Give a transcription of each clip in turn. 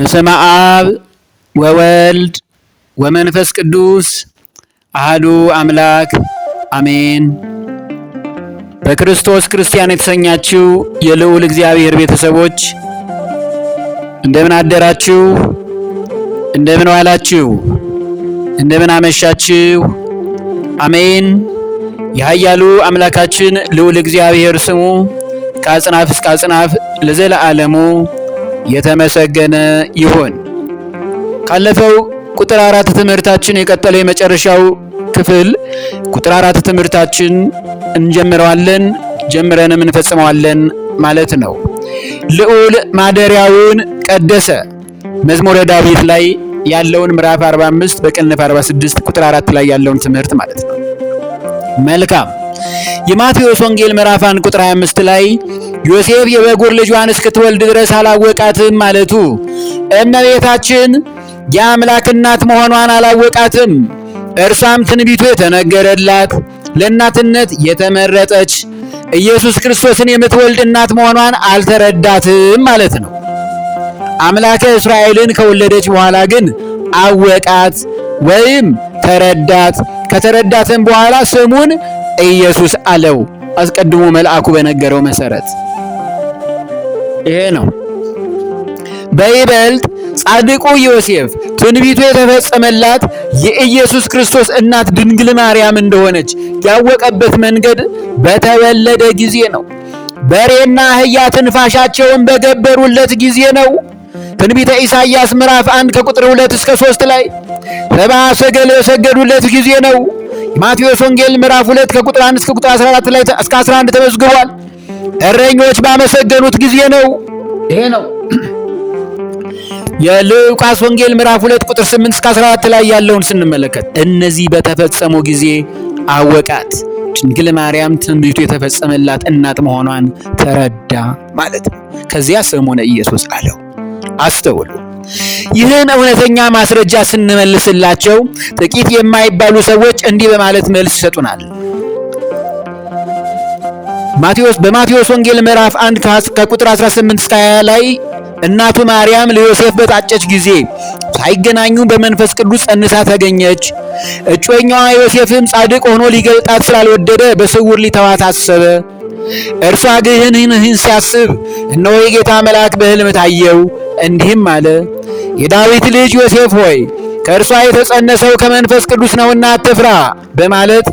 በስመ አብ ወወልድ ወመንፈስ ቅዱስ አሐዱ አምላክ አሜን። በክርስቶስ ክርስቲያን የተሰኛችሁ የልዑል እግዚአብሔር ቤተሰቦች እንደምን አደራችሁ? እንደምን ዋላችሁ? እንደምን አመሻችሁ? አሜን። የኃያሉ አምላካችን ልዑል እግዚአብሔር ስሙ ከአጽናፍ እስከ አጽናፍ ለዘለዓለሙ የተመሰገነ ይሁን። ካለፈው ቁጥር 4 ትምህርታችን የቀጠለ የመጨረሻው ክፍል ቁጥር 4 ትምህርታችን እንጀምረዋለን፣ ጀምረንም እንፈጽመዋለን ማለት ነው። ልዑል ማደሪያውን ቀደሰ። መዝሙረ ዳዊት ላይ ያለውን ምዕራፍ 45 በቅንፍ 46 ቁጥር 4 ላይ ያለውን ትምህርት ማለት ነው። መልካም። የማቴዎስ ወንጌል ምዕራፍ 1 ቁጥር 25 ላይ ዮሴፍ የበኩር ልጇን እስክትወልድ ድረስ አላወቃትም ማለቱ እመቤታችን የአምላክ እናት መሆኗን አላወቃትም። እርሷም ትንቢቱ የተነገረላት ለእናትነት የተመረጠች ኢየሱስ ክርስቶስን የምትወልድ እናት መሆኗን አልተረዳትም ማለት ነው። አምላከ እስራኤልን ከወለደች በኋላ ግን አወቃት ወይም ተረዳት። ከተረዳትም በኋላ ስሙን ኢየሱስ አለው፣ አስቀድሞ መልአኩ በነገረው መሰረት። ይሄ ነው። በይበልጥ ጻድቁ ዮሴፍ ትንቢቱ የተፈጸመላት የኢየሱስ ክርስቶስ እናት ድንግል ማርያም እንደሆነች ያወቀበት መንገድ በተወለደ ጊዜ ነው። በሬና አህያ ትንፋሻቸውን በገበሩለት ጊዜ ነው። ትንቢተ ኢሳይያስ ምዕራፍ 1 ከቁጥር 2 እስከ 3 ላይ ሰብአ ሰገል በሰገዱለት ጊዜ ነው። ማቴዎስ ወንጌል ምዕራፍ 2 ከቁጥር 1 እስከ ቁጥር 14 ላይ እስከ 11 ተመዝግቧል። እረኞች ባመሰገኑት ጊዜ ነው። ይሄ ነው። የሉቃስ ወንጌል ምዕራፍ 2 ቁጥር 8 እስከ 14 ላይ ያለውን ስንመለከት እነዚህ በተፈጸሙ ጊዜ አወቃት። ድንግል ማርያም ትንቢቱ የተፈጸመላት እናት መሆኗን ተረዳ ማለት ነው። ከዚያ ስሙን ኢየሱስ አለው። አስተውሉ። ይህን እውነተኛ ማስረጃ ስንመልስላቸው ጥቂት የማይባሉ ሰዎች እንዲህ በማለት መልስ ይሰጡናል። በማቴዎስ ወንጌል ምዕራፍ 1 ከቁጥር 18 እስከ 20 ላይ እናቱ ማርያም ለዮሴፍ በታጨች ጊዜ ሳይገናኙ በመንፈስ ቅዱስ ጸንሳ ተገኘች። እጮኛዋ ዮሴፍም ጻድቅ ሆኖ ሊገልጣት ስላልወደደ በስውር ሊተዋት አሰበ። እርሷ ግን ይህን ሲያስብ እነሆ የጌታ መልአክ በሕልም ታየው፣ እንዲህም አለ፣ የዳዊት ልጅ ዮሴፍ ሆይ ከእርሷ የተጸነሰው ከመንፈስ ቅዱስ ነውና አትፍራ በማለት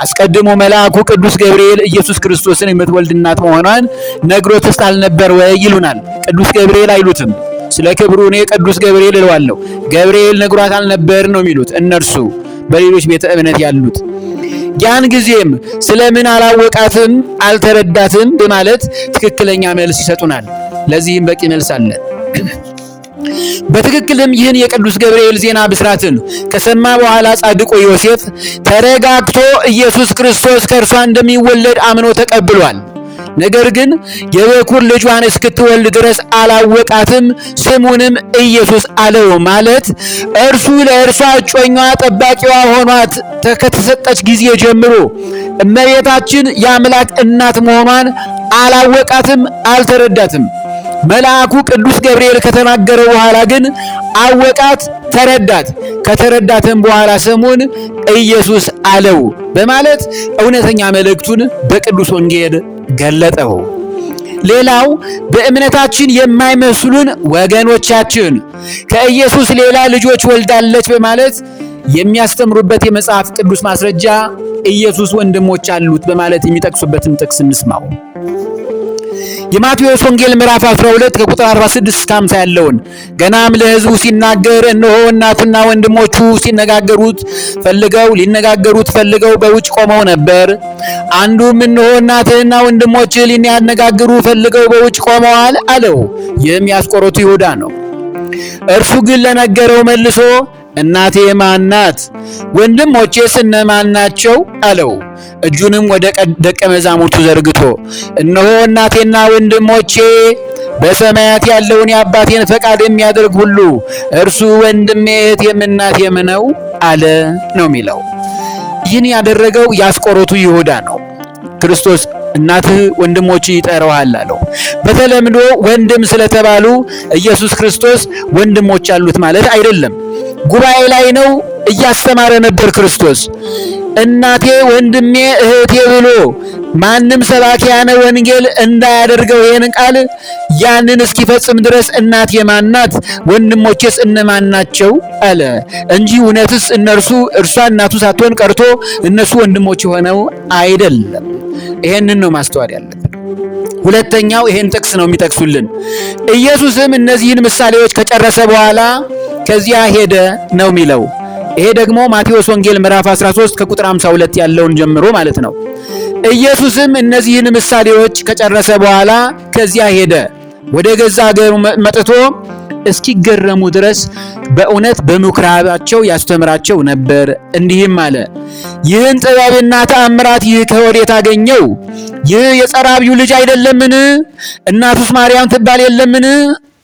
አስቀድሞ መልአኩ ቅዱስ ገብርኤል ኢየሱስ ክርስቶስን የምትወልድ እናት መሆኗን ነግሮትስ አልነበር ወይ ይሉናል። ቅዱስ ገብርኤል አይሉትም። ስለ ክብሩ እኔ ቅዱስ ገብርኤል እለዋለሁ። ገብርኤል ነግሯት አልነበር ነው የሚሉት እነርሱ በሌሎች ቤተ እምነት ያሉት። ያን ጊዜም ስለምን አላወቃትም አልተረዳትም በማለት ትክክለኛ መልስ ይሰጡናል። ለዚህም በቂ መልስ አለ። በትክክልም ይህን የቅዱስ ገብርኤል ዜና ብስራትን ከሰማ በኋላ ጻድቁ ዮሴፍ ተረጋግቶ ኢየሱስ ክርስቶስ ከእርሷ እንደሚወለድ አምኖ ተቀብሏል። ነገር ግን የበኩር ልጇን እስክትወልድ ድረስ አላወቃትም፣ ስሙንም ኢየሱስ አለው ማለት እርሱ ለእርሷ እጮኛዋ ጠባቂዋ ሆኗት ከተሰጠች ጊዜ ጀምሮ እመቤታችን የአምላክ እናት መሆኗን አላወቃትም፣ አልተረዳትም። መልአኩ ቅዱስ ገብርኤል ከተናገረ በኋላ ግን አወቃት፣ ተረዳት። ከተረዳትም በኋላ ስሙን ኢየሱስ አለው በማለት እውነተኛ መልእክቱን በቅዱስ ወንጌል ገለጠው። ሌላው በእምነታችን የማይመስሉን ወገኖቻችን ከኢየሱስ ሌላ ልጆች ወልዳለች በማለት የሚያስተምሩበት የመጽሐፍ ቅዱስ ማስረጃ ኢየሱስ ወንድሞች አሉት በማለት የሚጠቅሱበትን ጥቅስ እንስማው። የማቴዎስ ወንጌል ምዕራፍ 12 ከቁጥር 46 እስከ 50 ያለውን ገናም ለሕዝቡ ሲናገር እነሆ እናቱና ወንድሞቹ ሊነጋገሩት ፈልገው በውጭ ቆመው ነበር። አንዱም እነሆ እናትህና ወንድሞችህ ሊያነጋግሩ ፈልገው በውጭ ቆመዋል አለው። ይህም የአስቆሮቱ ይሁዳ ነው። እርሱ ግን ለነገረው መልሶ እናቴ ማን ናት? ወንድሞቼስ እነማን ናቸው? አለው። እጁንም ወደ ደቀ መዛሙርቱ ዘርግቶ እነሆ እናቴና ወንድሞቼ በሰማያት ያለውን የአባቴን ፈቃድ የሚያደርግ ሁሉ እርሱ ወንድሜ እህቴም እናቴም ነው አለ ነው የሚለው። ይህን ያደረገው የአስቆሮቱ ይሁዳ ነው። ክርስቶስ እናትህ ወንድሞችህ ይጠሩሃል አለው። በተለምዶ ወንድም ስለተባሉ ኢየሱስ ክርስቶስ ወንድሞች አሉት ማለት አይደለም። ጉባኤ ላይ ነው እያስተማረ ነበር ክርስቶስ። እናቴ ወንድሜ እህቴ ብሎ ማንም ሰባኪያነ ወንጌል እንዳያደርገው ይህን ቃል ያንን እስኪፈጽም ድረስ እናቴ ማናት ወንድሞቼስ እነማን ናቸው አለ እንጂ እውነትስ እርሷ እናቱ ሳትሆን ቀርቶ እነሱ ወንድሞች ሆነው አይደለም። ይሄንን ነው ማስተዋል ያለብን። ሁለተኛው ይሄን ጥቅስ ነው የሚጠቅሱልን። ኢየሱስም እነዚህን ምሳሌዎች ከጨረሰ በኋላ ከዚያ ሄደ ነው የሚለው። ይሄ ደግሞ ማቴዎስ ወንጌል ምዕራፍ 13 ከቁጥር 52 ያለውን ጀምሮ ማለት ነው። ኢየሱስም እነዚህን ምሳሌዎች ከጨረሰ በኋላ ከዚያ ሄደ፣ ወደ ገዛ አገሩ መጥቶ እስኪገረሙ ድረስ በእውነት በምኩራባቸው ያስተምራቸው ነበር። እንዲህም አለ፣ ይህን ጥበብና ተአምራት ይህ ከወዴት አገኘው? ይህ የጸራቢው ልጅ አይደለምን? እናቱስ ማርያም ትባል የለምን?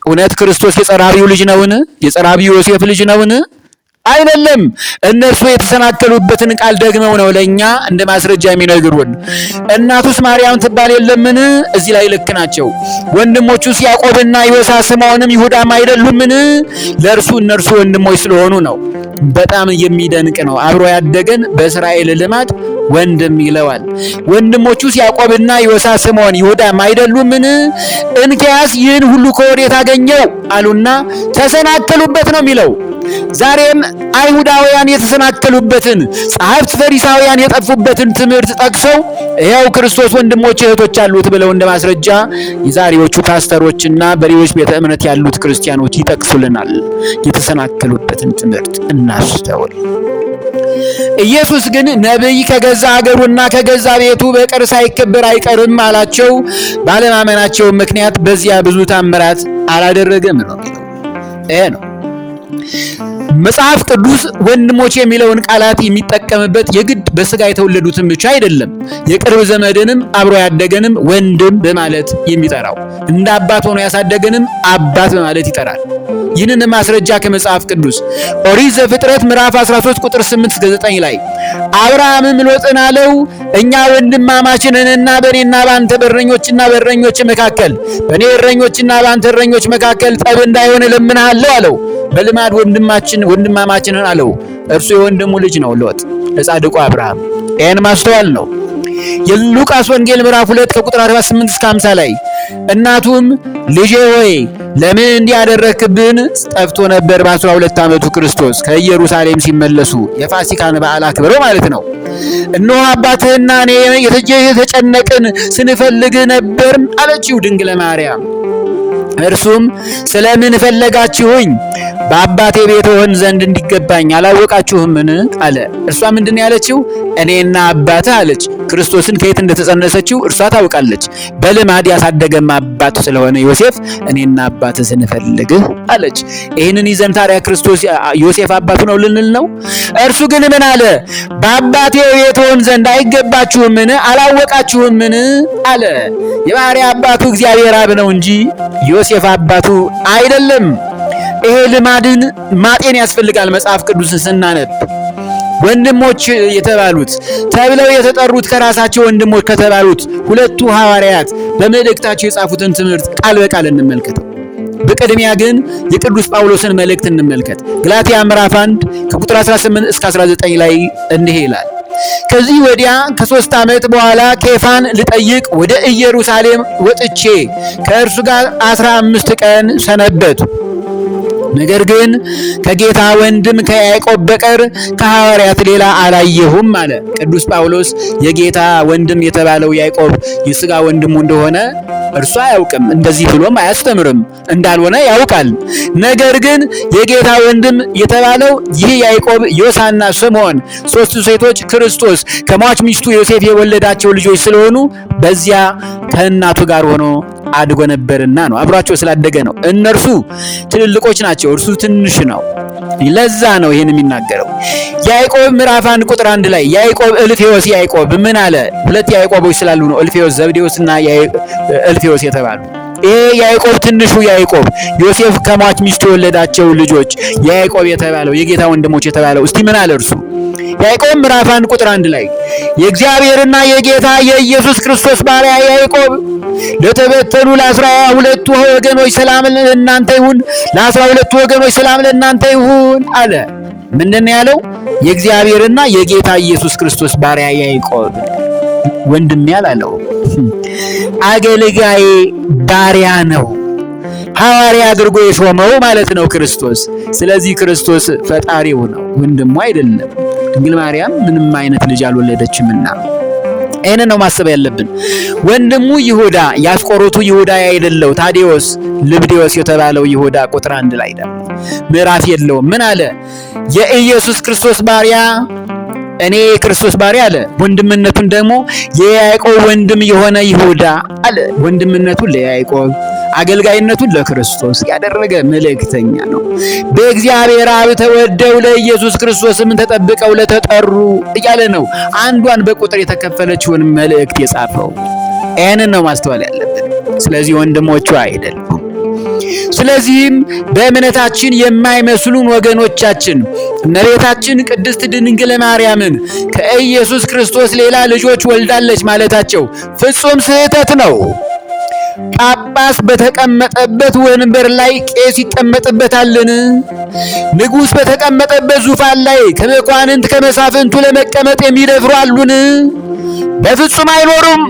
እውነት ክርስቶስ የጸራቢው ልጅ ነውን? የጸራቢው ዮሴፍ ልጅ ነውን? አይደለም። እነርሱ የተሰናከሉበትን ቃል ደግመው ነው ለኛ እንደ ማስረጃ የሚነግሩን። እናቱስ ማርያም ትባል የለምን? እዚህ ላይ ልክ ናቸው። ወንድሞቹስ ያዕቆብና ዮሳ ስምዖንም ይሁዳም አይደሉምን? ለእርሱ እነርሱ ወንድሞች ስለሆኑ ነው። በጣም የሚደንቅ ነው። አብሮ ያደገን በእስራኤል ልማድ ወንድም ይለዋል። ወንድሞቹስ ያዕቆብና ዮሳ ስምዖን ይሁዳም አይደሉምን? እንኪያስ ይህን ሁሉ ከወዴት አገኘው አሉና ተሰናከሉበት ነው የሚለው። ዛሬም አይሁዳውያን የተሰናከሉበትን ጸሐፍት ፈሪሳውያን የጠፉበትን ትምህርት ጠቅሰው ይኸው ክርስቶስ ወንድሞች እህቶች አሉት ብለው እንደ ማስረጃ የዛሬዎቹ ፓስተሮችና በሌሎች ቤተ እምነት ያሉት ክርስቲያኖች ይጠቅሱልናል። የተሰናከሉበትን ትምህርት እናስተውል። ኢየሱስ ግን ነቢይ ከገዛ አገሩና ከገዛ ቤቱ በቀር ሳይከበር አይቀርም አላቸው። ባለማመናቸው ምክንያት በዚያ ብዙ ታምራት አላደረገም ነው የሚለው። ይሄ ነው መጽሐፍ ቅዱስ ወንድሞች የሚለውን ቃላት የሚጠቀምበት የግድ በስጋ የተወለዱትን ብቻ አይደለም። የቅርብ ዘመድንም አብሮ ያደገንም ወንድም በማለት የሚጠራው፣ እንደ አባት ሆኖ ያሳደገንም አባት በማለት ይጠራል። ይህንን ማስረጃ ከመጽሐፍ ቅዱስ ኦሪት ዘፍጥረት ምዕራፍ 13 ቁጥር 8 እስከ 9 ላይ አብርሃምም ሎጥን አለው፣ እኛ ወንድማማች ነንና በእኔና በአንተ በእረኞችና በእረኞች መካከል በእኔ እረኞችና በአንተ እረኞች መካከል ጠብ እንዳይሆን እለምንሃለሁ አለው። በልማድ ወንድማማችንን አለው። እርሱ የወንድሙ ልጅ ነው ሎጥ ለጻድቁ አብርሃም። ይህን ማስተዋል ነው። የሉቃስ ወንጌል ምዕራፍ 2 ከቁጥር 48 እስከ 50 ላይ እናቱም ልጄ ሆይ ለምን እንዲያደረክብን ጠፍቶ ነበር በ12 ዓመቱ ክርስቶስ ከኢየሩሳሌም ሲመለሱ የፋሲካን በዓል አክብረው ማለት ነው። እነሆ አባትህና እኔ የተጨነቅን ስንፈልግ ነበር አለችው ድንግለ ማርያም። እርሱም ስለምን ፈለጋችሁኝ? በአባቴ ቤት ሆን ዘንድ እንዲገባኝ አላወቃችሁምን አለ። እርሷ ምንድን ያለችው? እኔና አባትህ አለች። ክርስቶስን ከየት እንደተጸነሰችው እርሷ ታውቃለች። በልማድ ያሳደገም አባት ስለሆነ ዮሴፍ እኔና አባትህ ስንፈልግህ አለች። ይህንን ይዘን ታዲያ ክርስቶስ ዮሴፍ አባቱ ነው ልንል ነው? እርሱ ግን ምን አለ? በአባቴ ቤት ሆን ዘንድ አይገባችሁምን? አላወቃችሁምን አለ። የባሕርይ አባቱ እግዚአብሔር አብ ነው እንጂ ዮሴፍ አባቱ አይደለም። ይሄ ልማድን ማጤን ያስፈልጋል። መጽሐፍ ቅዱስን ስናነብ ወንድሞች የተባሉት ተብለው የተጠሩት ከራሳቸው ወንድሞች ከተባሉት ሁለቱ ሐዋርያት በመልእክታቸው የጻፉትን ትምህርት ቃል በቃል እንመልከተው። በቅድሚያ ግን የቅዱስ ጳውሎስን መልእክት እንመልከት። ገላትያ ምዕራፍ 1 ከቁጥር 18 እስከ 19 ላይ እንዲህ ይላል። ከዚህ ወዲያ ከ3 ዓመት በኋላ ኬፋን ልጠይቅ ወደ ኢየሩሳሌም ወጥቼ ከእርሱ ጋር 15 ቀን ሰነበቱ። ነገር ግን ከጌታ ወንድም ከያዕቆብ በቀር ከሐዋርያት ሌላ አላየሁም አለ። ቅዱስ ጳውሎስ የጌታ ወንድም የተባለው ያዕቆብ የሥጋ ወንድሙ እንደሆነ እርሱ አያውቅም፣ እንደዚህ ብሎም አያስተምርም፣ እንዳልሆነ ያውቃል። ነገር ግን የጌታ ወንድም የተባለው ይህ ያዕቆብ፣ ዮሳና ስምዖን ሦስቱ ሴቶች ክርስቶስ ከሟች ሚስቱ ዮሴፍ የወለዳቸው ልጆች ስለሆኑ በዚያ ከእናቱ ጋር ሆኖ አድጎ ነበርና ነው። አብሯቸው ስላደገ ነው። እነርሱ ትልልቆች ናቸው፣ እርሱ ትንሽ ነው። ለዛ ነው ይሄን የሚናገረው። ያዕቆብ ምዕራፍ 1 ቁጥር 1 ላይ ያዕቆብ እልፌዎስ ያዕቆብ ምን አለ? ሁለት ያዕቆቦች ስላሉ ነው እልፌዎስ ዘብዴዎስና እልፌዎስ የተባሉ። ይሄ ያዕቆብ ትንሹ ያዕቆብ ዮሴፍ ከሟች ሚስቱ የወለዳቸው ልጆች ያዕቆብ የተባለው የጌታ ወንድሞች የተባለው እስቲ ምን አለ እርሱ? ያዕቆብ ምዕራፍ 1 ቁጥር 1 ላይ የእግዚአብሔርና የጌታ የኢየሱስ ክርስቶስ ባሪያ ያዕቆብ ለተበተኑ ለ12 ወገኖች ሰላም ለእናንተ ይሁን፣ ለ12 ወገኖች ሰላም ለእናንተ ይሁን አለ። ምንድን ያለው? የእግዚአብሔርና የጌታ ኢየሱስ ክርስቶስ ባሪያ ያዕቆብ ወንድም ያላለው አገልጋይ ባሪያ ነው። ሐዋርያ አድርጎ የሾመው ማለት ነው ክርስቶስ። ስለዚህ ክርስቶስ ፈጣሪው ነው፣ ወንድሙ አይደለም። ድንግል ማርያም ምንም አይነት ልጅ አልወለደችምና ይህንን ነው ማሰብ ያለብን። ወንድሙ ይሁዳ ያስቆሮቱ ይሁዳ አይደለው ታዲዮስ ልብዲዮስ የተባለው ይሁዳ ቁጥር 1 ላይ ደግሞ ምዕራፍ የለውም። ምን አለ? የኢየሱስ ክርስቶስ ባሪያ እኔ የክርስቶስ ባሪያ አለ። ወንድምነቱን ደግሞ የያዕቆብ ወንድም የሆነ ይሁዳ አለ። ወንድምነቱን ለያዕቆብ አገልጋይነቱን ለክርስቶስ ያደረገ መልእክተኛ ነው። በእግዚአብሔር አብ ተወደው ለኢየሱስ ክርስቶስም ተጠብቀው ለተጠሩ እያለ ነው አንዷን በቁጥር የተከፈለችውን መልእክት የጻፈው። ይህንን ነው ማስተዋል ያለብን። ስለዚህ ወንድሞቹ አይደሉም። ስለዚህም በእምነታችን የማይመስሉን ወገኖቻችን እመቤታችን ቅድስት ድንግል ማርያምን ከኢየሱስ ክርስቶስ ሌላ ልጆች ወልዳለች ማለታቸው ፍጹም ስህተት ነው። ጳጳስ በተቀመጠበት ወንበር ላይ ቄስ ይቀመጥበታልን? ንጉሥ በተቀመጠበት ዙፋን ላይ ከመኳንንት ከመሳፍንቱ ለመቀመጥ የሚደፍሩ አሉን? በፍጹም አይኖሩም።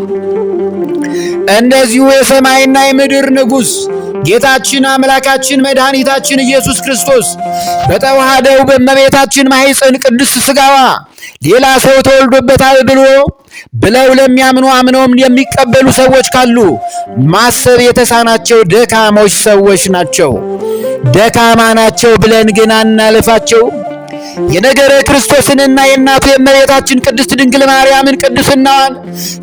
እንደዚሁ የሰማይና የምድር ንጉሥ ጌታችን አምላካችን መድኃኒታችን ኢየሱስ ክርስቶስ በተዋህደው በእመቤታችን ማኅፀን ቅድስት ሥጋዋ ሌላ ሰው ተወልዶበታል ብለው ለሚያምኑ አምነውም የሚቀበሉ ሰዎች ካሉ ማሰብ የተሳናቸው ደካሞች ሰዎች ናቸው። ደካማ ናቸው ብለን ግን አናልፋቸው። የነገረ ክርስቶስንና የእናቱ የእመቤታችን ቅድስት ድንግል ማርያምን ቅድስናዋን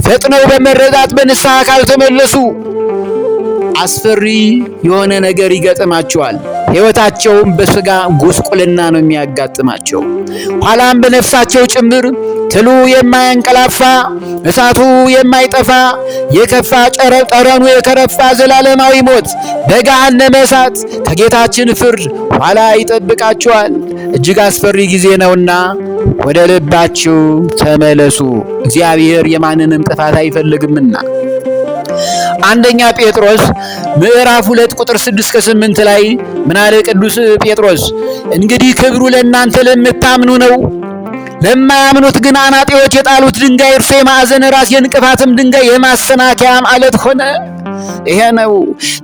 ፈጥነው በመረዳት በንስሐ ካልተመለሱ አስፈሪ የሆነ ነገር ይገጥማቸዋል። ሕይወታቸውም በሥጋ ጉስቁልና ነው የሚያጋጥማቸው። ኋላም በነፍሳቸው ጭምር ትሉ የማያንቀላፋ እሳቱ የማይጠፋ የከፋ ጠረኑ የከረፋ ዘላለማዊ ሞት በገሃነመ እሳት ከጌታችን ፍርድ ኋላ ይጠብቃቸዋል። እጅግ አስፈሪ ጊዜ ነውና ወደ ልባችሁ ተመለሱ። እግዚአብሔር የማንንም ጥፋት አይፈልግምና። አንደኛ ጴጥሮስ ምዕራፍ 2 ቁጥር 6-8 ላይ ምን አለ ቅዱስ ጴጥሮስ? እንግዲህ ክብሩ ለእናንተ ለምታምኑ ነው። ለማያምኑት ግን አናጢዎች የጣሉት ድንጋይ እርሱ የማዕዘን ራስ የእንቅፋትም ድንጋይ የማሰናከያም አለት ሆነ። ይሄ ነው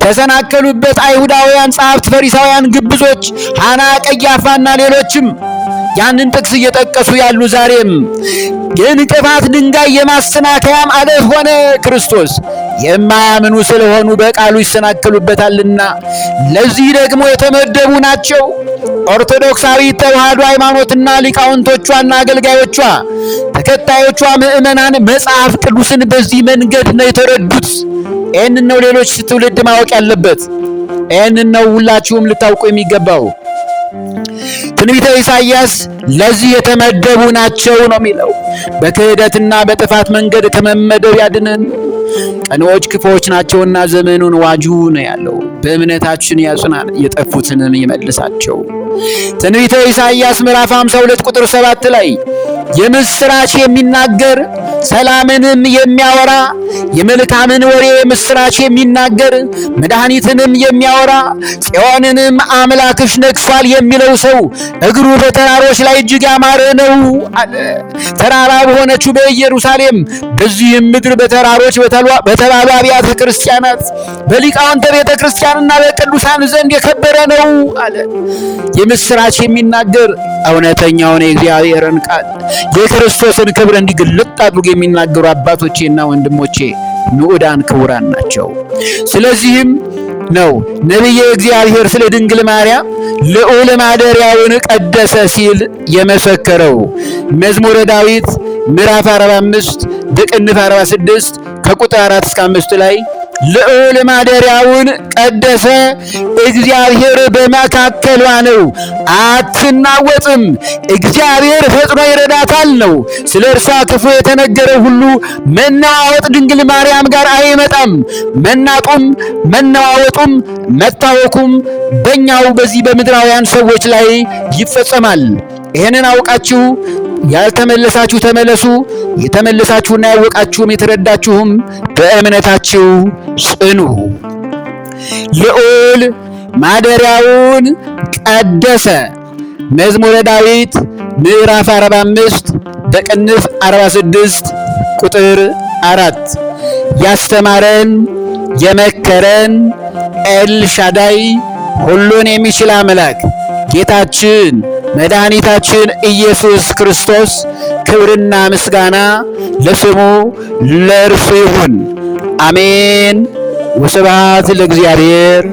ተሰናከሉበት አይሁዳውያን ጸሐፍት፣ ፈሪሳውያን፣ ግብዞች፣ ሐና፣ ቀያፋና ሌሎችም ያንን ጥቅስ እየጠቀሱ ያሉ ዛሬም የእንቅፋት ድንጋይ የማሰናከያም አለት ሆነ። ክርስቶስ የማያምኑ ስለሆኑ በቃሉ ይሰናከሉበታልና ለዚህ ደግሞ የተመደቡ ናቸው። ኦርቶዶክሳዊ ተዋህዶ ሃይማኖትና ሊቃውንቶቿና አገልጋዮቿ ተከታዮቿ ምዕመናን መጽሐፍ ቅዱስን በዚህ መንገድ ነው የተረዱት። ይህንን ነው ሌሎች ትውልድ ማወቅ ያለበት። ይህንን ነው ሁላችሁም ልታውቁ የሚገባው። ትንቢተ ኢሳይያስ ለዚህ የተመደቡ ናቸው ነው የሚለው። በክህደትና በጥፋት መንገድ ከመመደብ ያድነን። ቀኖች ክፉዎች ናቸውና ዘመኑን ዋጁ ነው ያለው። በእምነታችን ያጽናን፣ የጠፉትንም ይመልሳቸው። ትንቢተ ኢሳይያስ ምዕራፍ 52 ቁጥር 7 ላይ የምስራች የሚናገር ሰላምንም የሚያወራ የመልካምን ወሬ ምስራች የሚናገር መድኃኒትንም የሚያወራ ጽዮንንም አምላክሽ ነግሷል የሚለው ሰው እግሩ በተራሮች ላይ እጅግ ያማረ ነው አለ። ተራራ በሆነችው በኢየሩሳሌም በዚህም ምድር በተራሮች በተባሉ አብያተ ክርስቲያናት በሊቃውንተ ቤተ ክርስቲያንና በቅዱሳን ዘንድ የከበረ ነው አለ። የምስራች የሚናገር እውነተኛውን የእግዚአብሔርን ቃል የክርስቶስን ክብር እንዲግልጥ አድርጎ የሚናገሩ አባቶቼና ወንድሞቼ ንዑዳን ክቡራን ናቸው። ስለዚህም ነው ነቢየ እግዚአብሔር ስለ ድንግል ማርያም ልዑል ማደሪያውን ቀደሰ ሲል የመሰከረው። መዝሙረ ዳዊት ምዕራፍ 45 በቅንፍ 46 ከቁጥር 4-5 ላይ ልዑል ማደሪያውን ቀደሰ። እግዚአብሔር በመካከሏ ነው፣ አትናወጥም። እግዚአብሔር ፈጥኖ ይረዳታል ነው። ስለ እርሷ ክፉ የተነገረ ሁሉ መናወጥ ድንግል ማርያም ጋር አይመጣም። መናጡም መነዋወጡም መታወኩም በእኛው በዚህ በምድራውያን ሰዎች ላይ ይፈጸማል። ይህንን አውቃችሁ ያልተመለሳችሁ ተመለሱ። የተመለሳችሁና ያወቃችሁም የተረዳችሁም በእምነታችሁ ጽኑ። ልዑል ማደሪያውን ቀደሰ። መዝሙረ ዳዊት ምዕራፍ 45 በቅንፍ 46 ቁጥር 4 ያስተማረን የመከረን ኤልሻዳይ ሁሉን የሚችል አምላክ ጌታችን መድኃኒታችን ኢየሱስ ክርስቶስ ክብርና ምስጋና ለስሙ ለእርሱ ይሁን። አሜን። ወስብሐት ለእግዚአብሔር።